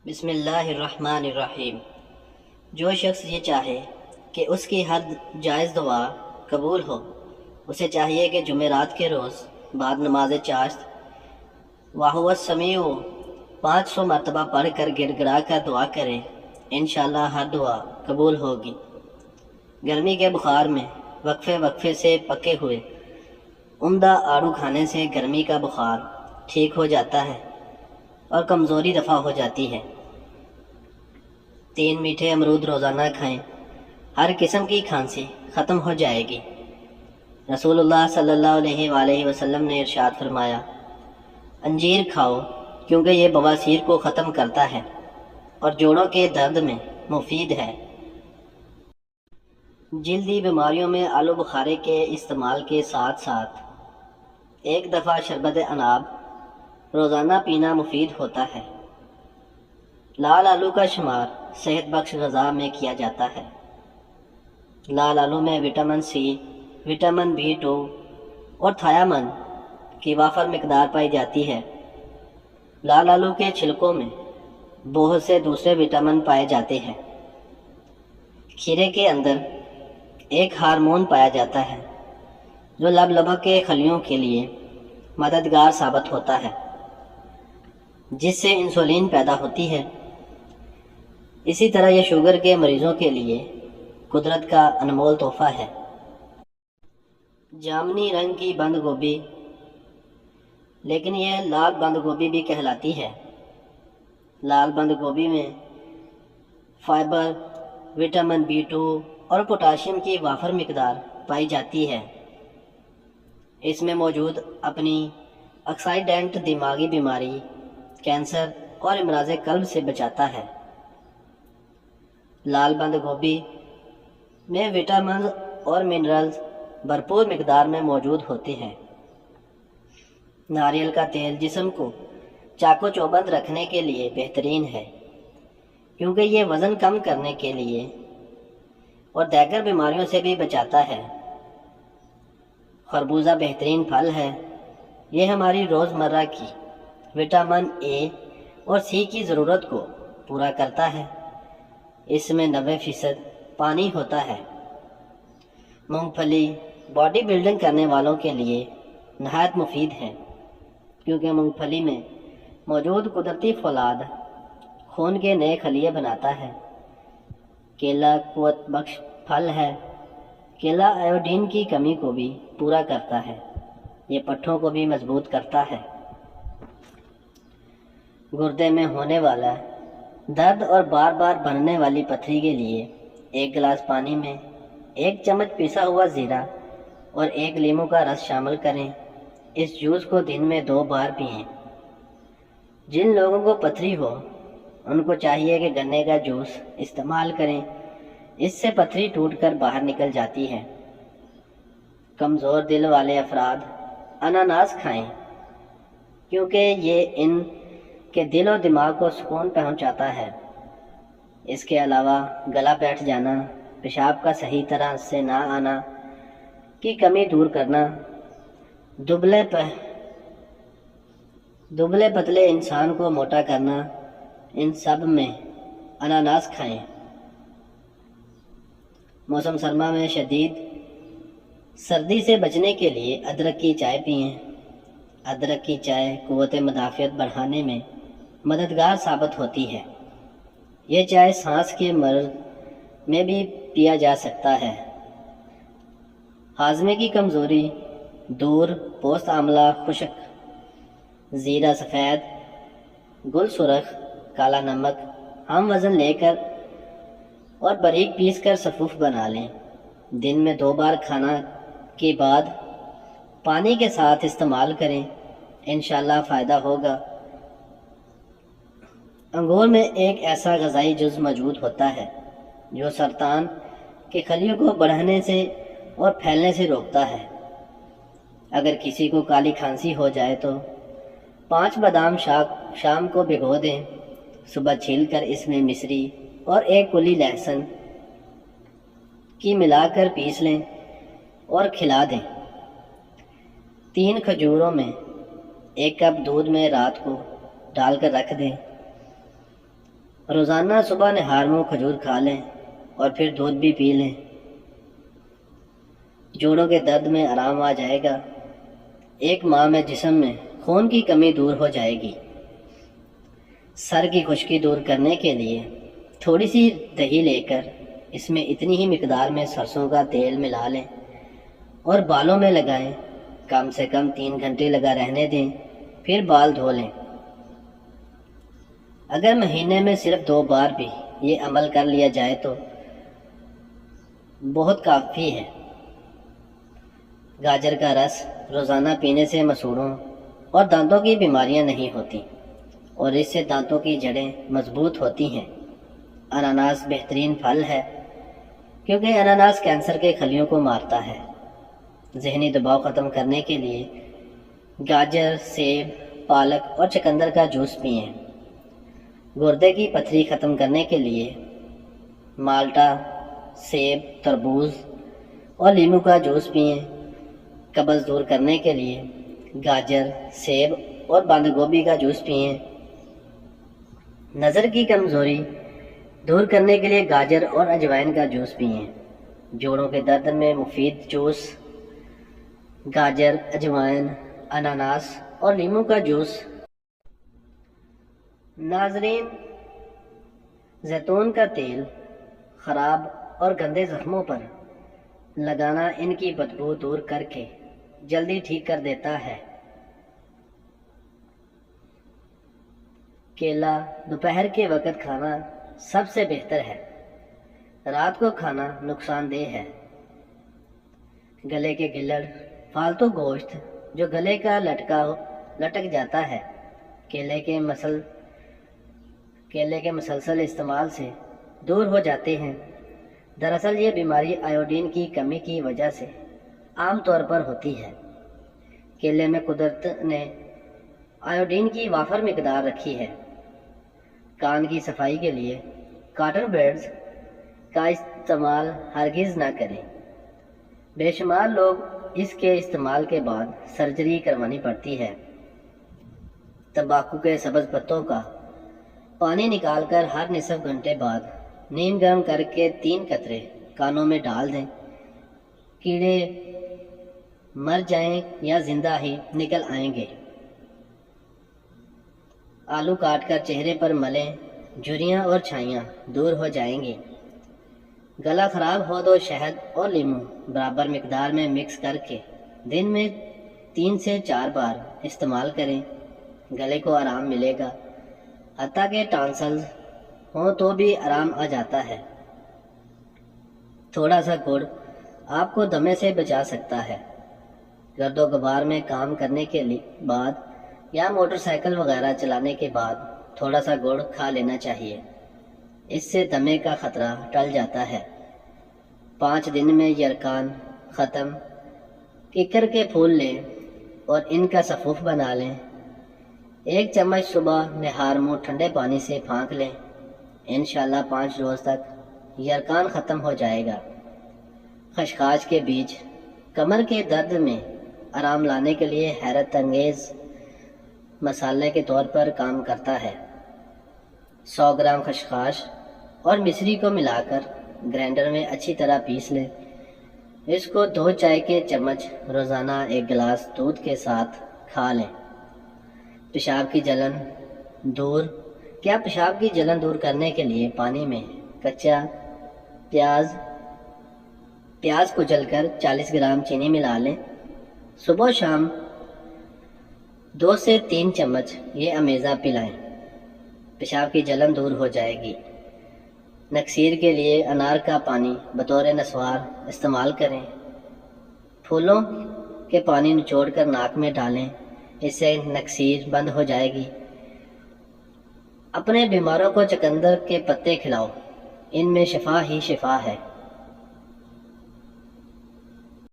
بسم اللہ الرحمن الرحیم۔ جو شخص یہ چاہے کہ اس کی ہر جائز دعا قبول ہو، اسے چاہیے کہ جمعرات کے روز بعد نماز چاشت وَهُوَ السَّمِيعُ 500 مرتبہ پڑھ کر گڑ گڑا کر دعا کرے، انشاءاللہ ہر دعا قبول ہوگی۔ گرمی کے بخار میں وقفے وقفے سے پکے ہوئے عمدہ آڑو کھانے سے گرمی کا بخار ٹھیک ہو جاتا ہے اور کمزوری دفع ہو جاتی ہے۔ 3 میٹھے امرود روزانہ کھائیں، ہر قسم کی کھانسی ختم ہو جائے گی۔ رسول اللہ صلی اللہ علیہ وآلہ وسلم نے ارشاد فرمایا، انجیر کھاؤ کیونکہ یہ بواسیر کو ختم کرتا ہے اور جوڑوں کے درد میں مفید ہے۔ جلدی بیماریوں میں آلو بخارے کے استعمال کے ساتھ ساتھ ایک دفعہ شربت اناب روزانہ پینا مفید ہوتا ہے۔ لال آلو کا شمار صحت بخش غذا میں کیا جاتا ہے۔ لال آلو میں وٹامن سی، وٹامن B2 اور تھیامن کی وافر مقدار پائی جاتی ہے۔ لال آلو کے چھلکوں میں بہت سے دوسرے وٹامن پائے جاتے ہیں۔ کھیرے کے اندر ایک ہارمون پایا جاتا ہے جو لبلبہ کے خلیوں کے لیے مددگار ثابت ہوتا ہے، جس سے انسولین پیدا ہوتی ہے۔ اسی طرح یہ شوگر کے مریضوں کے لیے قدرت کا انمول تحفہ ہے۔ جامنی رنگ کی بند گوبھی، لیکن یہ لال بند گوبھی بھی کہلاتی ہے۔ لال بند گوبھی میں فائبر، وٹامن B2 اور پوٹاشیم کی وافر مقدار پائی جاتی ہے۔ اس میں موجود اپنی آکسیڈنٹ دماغی بیماری، کینسر اور امراض قلب سے بچاتا ہے۔ لال بند گوبھی میں وٹامنز اور منرلز بھرپور مقدار میں موجود ہوتے ہیں۔ ناریل کا تیل جسم کو چاق و چوبند رکھنے کے لیے بہترین ہے، کیونکہ یہ وزن کم کرنے کے لیے اور دیگر بیماریوں سے بھی بچاتا ہے۔ خربوزہ بہترین پھل ہے، یہ ہماری روزمرہ کی وٹامن A اور C کی ضرورت کو پورا کرتا ہے۔ اس میں 90% پانی ہوتا ہے۔ مونگ پھلی باڈی بلڈنگ کرنے والوں کے لیے نہایت مفید ہے، کیونکہ مونگ پھلی میں موجود قدرتی فولاد خون کے نئے خلیے بناتا ہے۔ کیلا قوت بخش پھل ہے۔ کیلا آیوڈین کی کمی کو بھی پورا کرتا ہے، یہ پٹھوں کو بھی مضبوط کرتا ہے۔ گردے میں ہونے والا درد اور بار بار بننے والی پتھری کے لیے 1 گلاس پانی میں 1 چمچ پیسا ہوا زیرہ اور 1 لیموں کا رس شامل کریں۔ اس جوس کو دن میں 2 بار پئیں۔ جن لوگوں کو پتھری ہو ان کو چاہیے کہ گنے کا جوس استعمال کریں، اس سے پتھری ٹوٹ کر باہر نکل جاتی ہے۔ کمزور دل والے افراد اناناس کھائیں، کیونکہ یہ ان کے دل و دماغ کو سکون پہنچاتا ہے۔ اس کے علاوہ گلا بیٹھ جانا، پیشاب کا صحیح طرح سے نہ آنا کی کمی دور کرنا، دبلے پتلے انسان کو موٹا کرنا، ان سب میں اناناس کھائیں۔ موسم سرما میں شدید سردی سے بچنے کے لیے ادرک کی چائے پئیں۔ ادرک کی چائے قوت مدافعت بڑھانے میں مددگار ثابت ہوتی ہے۔ یہ چائے سانس کے مرض میں بھی پیا جا سکتا ہے۔ ہاضمے کی کمزوری دور، پوست آملہ خشک، زیرہ سفید، گل سرخ، کالا نمک ہم وزن لے کر اور باریک پیس کر سفوف بنا لیں۔ دن میں 2 بار کھانا کے بعد پانی کے ساتھ استعمال کریں، انشاءاللہ فائدہ ہوگا۔ انگور میں ایک ایسا غذائی جز موجود ہوتا ہے جو سرطان کے خلیوں کو بڑھنے سے اور پھیلنے سے روکتا ہے۔ اگر کسی کو کالی کھانسی ہو جائے تو 5 بادام شام کو بھگو دیں، صبح چھیل کر اس میں مصری اور 1 کلی لہسن کی ملا کر پیس لیں اور کھلا دیں۔ 3 کھجوروں میں 1 کپ دودھ میں رات کو ڈال کر رکھ دیں۔ روزانہ صبح نہار منہ کھجور کھا لیں اور پھر دودھ بھی پی لیں، جوڑوں کے درد میں آرام آ جائے گا۔ 1 ماہ میں جسم میں خون کی کمی دور ہو جائے گی۔ سر کی خشکی دور کرنے کے لیے تھوڑی سی دہی لے کر اس میں اتنی ہی مقدار میں سرسوں کا تیل ملا لیں اور بالوں میں لگائیں، کم سے کم 3 گھنٹے لگا رہنے دیں، پھر بال دھو لیں۔ اگر مہینے میں صرف 2 بار بھی یہ عمل کر لیا جائے تو بہت کافی ہے۔ گاجر کا رس روزانہ پینے سے مسوڑوں اور دانتوں کی بیماریاں نہیں ہوتی اور اس سے دانتوں کی جڑیں مضبوط ہوتی ہیں۔ اناناس بہترین پھل ہے کیونکہ اناناس کینسر کے خلیوں کو مارتا ہے۔ ذہنی دباؤ ختم کرنے کے لیے گاجر، سیب، پالک اور چقندر کا جوس پئیں۔ گردے کی پتھری ختم کرنے کے لیے مالٹا، سیب، تربوز اور لیموں کا جوس پئیں۔ قبض دور کرنے کے لیے گاجر، سیب اور بند گوبھی کا جوس پئیں۔ نظر کی کمزوری دور کرنے کے لیے گاجر اور اجوائن کا جوس پئیں۔ جوڑوں کے درد میں مفید جوس گاجر، اجوائن، اناناس اور لیموں کا جوس۔ ناظرین، زیتون کا تیل خراب اور گندے زخموں پر لگانا ان کی بدبو دور کر کے جلدی ٹھیک کر دیتا ہے۔ کیلا دوپہر کے وقت کھانا سب سے بہتر ہے، رات کو کھانا نقصان دہ ہے۔ گلے کے گلڑ، فالتو گوشت جو گلے کا لٹک جاتا ہے، کیلے کے مسلسل استعمال سے دور ہو جاتے ہیں۔ دراصل یہ بیماری آیوڈین کی کمی کی وجہ سے عام طور پر ہوتی ہے۔ کیلے میں قدرت نے آیوڈین کی وافر مقدار رکھی ہے۔ کان کی صفائی کے لیے کاٹن بڈز کا استعمال ہرگز نہ کریں۔ بے شمار لوگ اس کے استعمال کے بعد سرجری کروانی پڑتی ہے۔ تمباکو کے سبز پتوں کا پانی نکال کر ہر نصف گھنٹے بعد نیم گرم کر کے 3 قطرے کانوں میں ڈال دیں۔ کیڑے مر جائیں یا زندہ ہی نکل آئیں گے۔ آلو کاٹ کر چہرے پر ملیں، جھریاں اور چھائیاں دور ہو جائیں گی۔ گلا خراب ہو تو شہد اور لیموں برابر مقدار میں مکس کر کے دن میں 3 سے 4 بار استعمال کریں، گلے کو آرام ملے گا۔ حتیٰ کہ ٹانسلز ہوں تو بھی آرام آ جاتا ہے۔ تھوڑا سا گڑ آپ کو دمے سے بچا سکتا ہے۔ گرد و غبار میں کام کرنے کے بعد یا موٹر سائیکل وغیرہ چلانے کے بعد تھوڑا سا گڑ کھا لینا چاہیے، اس سے دمے کا خطرہ ٹل جاتا ہے۔ 5 دن میں یرکان ختم۔ ککر کے پھول لیں اور ان کا سفوف بنا لیں۔ 1 چمچ صبح نہار منہ ٹھنڈے پانی سے پھانک لیں۔ انشاءاللہ 5 روز تک یرکان ختم ہو جائے گا۔ خشخاش کے بیج کمر کے درد میں آرام لانے کے لیے حیرت انگیز مسالے کے طور پر کام کرتا ہے۔ 100 گرام خشخاش اور مصری کو ملا کر گرائنڈر میں اچھی طرح پیس لیں۔ اس کو 2 چائے کے چمچ روزانہ 1 گلاس دودھ کے ساتھ کھا لیں۔ پیشاب کی جلن دور پیشاب کی جلن دور کرنے کے لیے پانی میں کچا پیاز کچل کر 40 گرام چینی ملا لیں۔ صبح و شام 2 سے 3 چمچ یہ امیزہ پلائیں، پیشاب کی جلن دور ہو جائے گی۔ نکسیر کے لیے انار کا پانی بطور نسوار استعمال کریں۔ پھولوں کے پانی نچوڑ کر ناک میں ڈالیں، اس سے نکسیر بند ہو جائے گی۔ اپنے بیماروں کو چقندر کے پتے کھلاؤ، ان میں شفا ہی شفا ہے۔